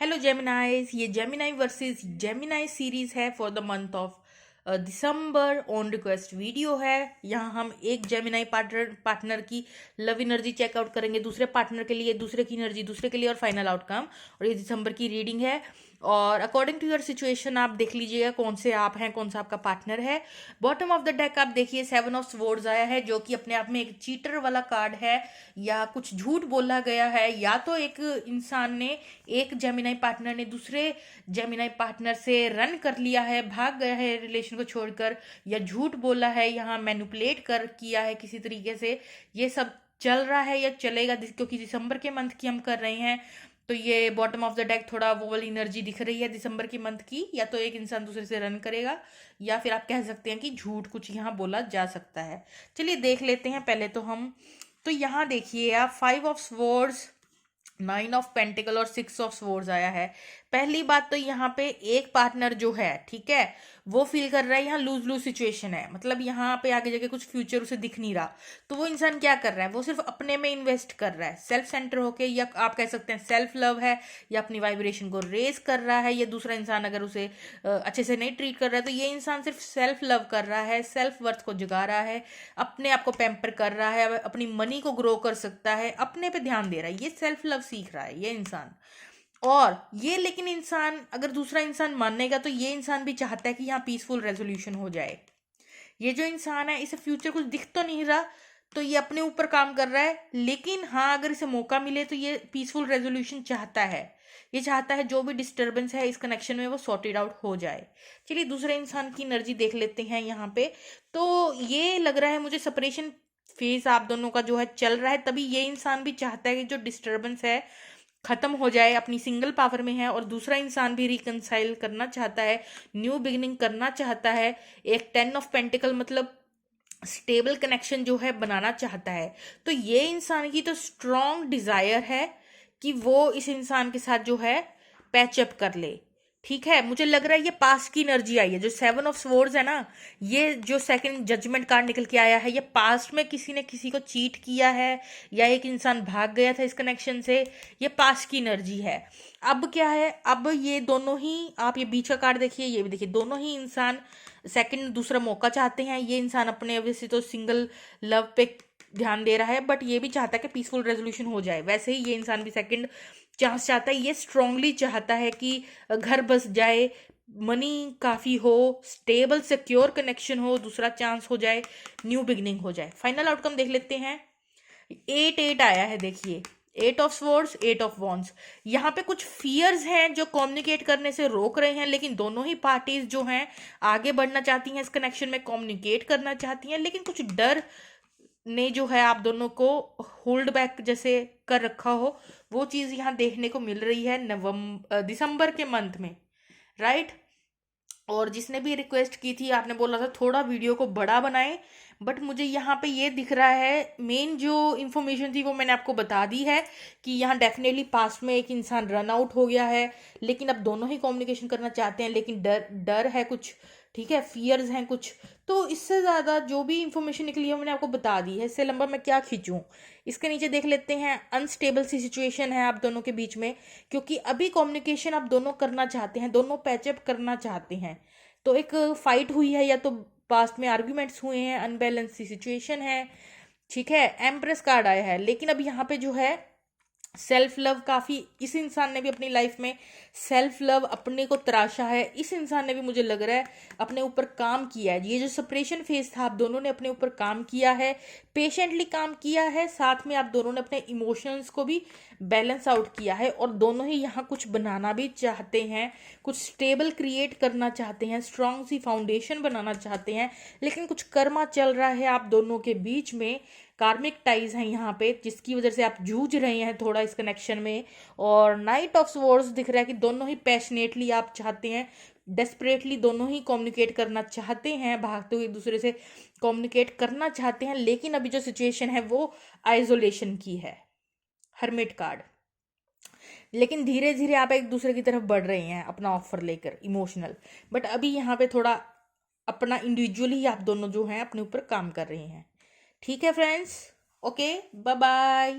Hello जेमिनाइज, ये Gemini versus Gemini series है for the month of December. On request video है। यहाँ हम एक जेमिनाई पार्टनर की लव एनर्जी चेकआउट करेंगे, दूसरे पार्टनर के लिए दूसरे की एनर्जी, दूसरे के लिए और फाइनल आउटकम। और ये दिसंबर की रीडिंग है और अकॉर्डिंग टू योर सिचुएशन आप देख लीजिएगा कौन से आप हैं, कौन सा आपका पार्टनर है। बॉटम ऑफ द डेक आप देखिए 7 ऑफ स्वॉर्ड्स आया है, जो कि अपने आप में एक चीटर वाला कार्ड है या कुछ झूठ बोला गया है, या तो एक इंसान ने, एक जेमिनाई पार्टनर ने दूसरे जेमिनाई पार्टनर से रन कर लिया है, भाग गया है रिलेशन को छोड़कर, या झूठ बोला है, यहाँ मैनिपुलेट कर किया है किसी तरीके से। ये सब चल रहा है या चलेगा, क्योंकि दिसंबर के मंथ की हम कर रहे हैं। तो ये बॉटम ऑफ द डेक थोड़ा वो वाली एनर्जी दिख रही है दिसंबर के मंथ की। या तो एक इंसान दूसरे से रन करेगा, या फिर आप कह सकते हैं कि झूठ कुछ यहाँ बोला जा सकता है। चलिए देख लेते हैं पहले तो हम। तो यहाँ देखिए आप 5 ऑफ स्वॉर्ड्स, 9 ऑफ पेंटिकल और 6 ऑफ स्वॉर्ड्स आया है। पहली बात तो यहाँ पे एक पार्टनर जो है, ठीक है, वो फील कर रहा है यहाँ लूज लूज सिचुएशन है, मतलब यहाँ पे आगे जाके कुछ फ्यूचर उसे दिख नहीं रहा। तो वो इंसान क्या कर रहा है, वो सिर्फ अपने में इन्वेस्ट कर रहा है सेल्फ सेंटर होके, या आप कह सकते हैं सेल्फ लव है, या अपनी वाइब्रेशन को रेज कर रहा है। या दूसरा इंसान अगर उसे अच्छे से नहीं ट्रीट कर रहा है, तो ये इंसान सिर्फ सेल्फ लव कर रहा है, सेल्फ वर्थ को जगा रहा है, अपने आप को पैम्पर कर रहा है, अपनी मनी को ग्रो कर सकता है, अपने पे ध्यान दे रहा है, ये सेल्फ लव सीख रहा है ये इंसान। और ये लेकिन इंसान, अगर दूसरा इंसान मानेगा तो ये इंसान भी चाहता है कि यहाँ पीसफुल रेजोल्यूशन हो जाए। ये जो इंसान है इसे फ्यूचर कुछ दिख तो नहीं रहा, तो ये अपने ऊपर काम कर रहा है, लेकिन हाँ अगर इसे मौका मिले तो ये पीसफुल रेजोल्यूशन चाहता है। ये चाहता है जो भी डिस्टर्बेंस है इस कनेक्शन में वो सॉर्टेड आउट हो जाए। चलिए दूसरे इंसान की एनर्जी देख लेते हैं यहाँ पे। तो ये लग रहा है मुझे सेपरेशन फेज आप दोनों का जो है चल रहा है, तभी ये इंसान भी चाहता है कि जो डिस्टर्बेंस है खत्म हो जाए, अपनी सिंगल पावर में है। और दूसरा इंसान भी रिकनसाइल करना चाहता है, न्यू बिगिनिंग करना चाहता है। एक 10 ऑफ पेंटिकल मतलब स्टेबल कनेक्शन जो है बनाना चाहता है। तो ये इंसान की तो स्ट्रॉन्ग डिजायर है कि वो इस इंसान के साथ जो है पैचअप कर ले। ठीक है, मुझे लग रहा है ये पास्ट की एनर्जी आई है। जो 7 ऑफ स्वॉर्ड्स है ना, ये जो सेकंड जजमेंट कार्ड निकल के आया है, ये पास्ट में किसी ने किसी को चीट किया है, या एक इंसान भाग गया था इस कनेक्शन से। ये पास्ट की एनर्जी है। अब क्या है, अब ये दोनों ही, आप ये बीच का कार्ड देखिए, ये भी देखिए, दोनों ही इंसान सेकंड दूसरा मौका चाहते हैं। ये इंसान अपने वजह से तो सिंगल लव पे ध्यान दे रहा है, बट ये भी चाहता है कि पीसफुल रेजोल्यूशन हो जाए। वैसे ही ये इंसान भी सेकंड चांस चाहता है, ये स्ट्रांगली चाहता है कि घर बस जाए, मनी काफ़ी हो, स्टेबल सिक्योर कनेक्शन हो, दूसरा चांस हो जाए, न्यू बिगनिंग हो जाए। फाइनल आउटकम देख लेते हैं। 8 आया है, देखिए 8 ऑफ स्वॉर्ड्स, 8 ऑफ वॉन्ड्स। यहाँ पे कुछ फियर्स हैं जो कम्युनिकेट करने से रोक रहे हैं, लेकिन दोनों ही पार्टीज जो हैं आगे बढ़ना चाहती हैं, इस कनेक्शन में कम्युनिकेट करना चाहती हैं, लेकिन कुछ डर ने जो है आप दोनों को होल्ड बैक जैसे कर रखा हो, वो चीज़ यहाँ देखने को मिल रही है दिसंबर के मंथ में, राइट। और जिसने भी रिक्वेस्ट की थी, आपने बोला था थोड़ा वीडियो को बड़ा बनाएं, बट मुझे यहाँ पे ये दिख रहा है, मेन जो इन्फॉर्मेशन थी वो मैंने आपको बता दी है कि यहाँ डेफिनेटली पास्ट में एक इंसान रन आउट हो गया है, लेकिन अब दोनों ही कम्युनिकेशन करना चाहते हैं, लेकिन डर डर है कुछ, ठीक है, फियर्स हैं कुछ। तो इससे ज़्यादा जो भी इंफॉर्मेशन निकली है मैंने आपको बता दी है, इससे लंबा मैं क्या खींचूं। इसके नीचे देख लेते हैं, अनस्टेबल सी सिचुएशन है आप दोनों के बीच में, क्योंकि अभी कम्युनिकेशन आप दोनों करना चाहते हैं, दोनों पैचअप करना चाहते हैं। तो एक फाइट हुई है, या तो पास्ट में आर्ग्यूमेंट्स हुए हैं, अनबैलेंस सी सिचुएशन है, ठीक है। एम्प्रेस कार्ड आया है, लेकिन अब यहाँ पे जो है सेल्फ लव काफ़ी, इस इंसान ने भी अपनी लाइफ में सेल्फ लव अपने को तराशा है। इस इंसान ने भी मुझे लग रहा है अपने ऊपर काम किया है। ये जो सेपरेशन फेज था, आप दोनों ने अपने ऊपर काम किया है, पेशेंटली काम किया है, साथ में आप दोनों ने अपने इमोशंस को भी बैलेंस आउट किया है, और दोनों ही यहाँ कुछ बनाना भी चाहते हैं, कुछ स्टेबल क्रिएट करना चाहते हैं, स्ट्रॉन्ग सी फाउंडेशन बनाना चाहते हैं, लेकिन कुछ कर्मा चल रहा है आप दोनों के बीच में, कार्मिक टाइज हैं यहाँ पे, जिसकी वजह से आप जूझ रहे हैं थोड़ा इस कनेक्शन में। और नाइट ऑफ स्वॉर्ड्स दिख रहा है कि दोनों ही पैशनेटली आप चाहते हैं, डेस्परेटली दोनों ही कम्युनिकेट करना चाहते हैं, भागते हुए एक दूसरे से कम्युनिकेट करना चाहते हैं, लेकिन अभी जो सिचुएशन है वो आइसोलेशन की है, हर्मिट कार्ड। लेकिन धीरे धीरे आप एक दूसरे की तरफ बढ़ रहे हैं अपना ऑफर लेकर, इमोशनल। बट अभी यहाँ पे थोड़ा अपना इंडिविजुअली आप दोनों जो हैं अपने ऊपर काम कर रहे हैं। ठीक है फ्रेंड्स, ओके, बाय बाय।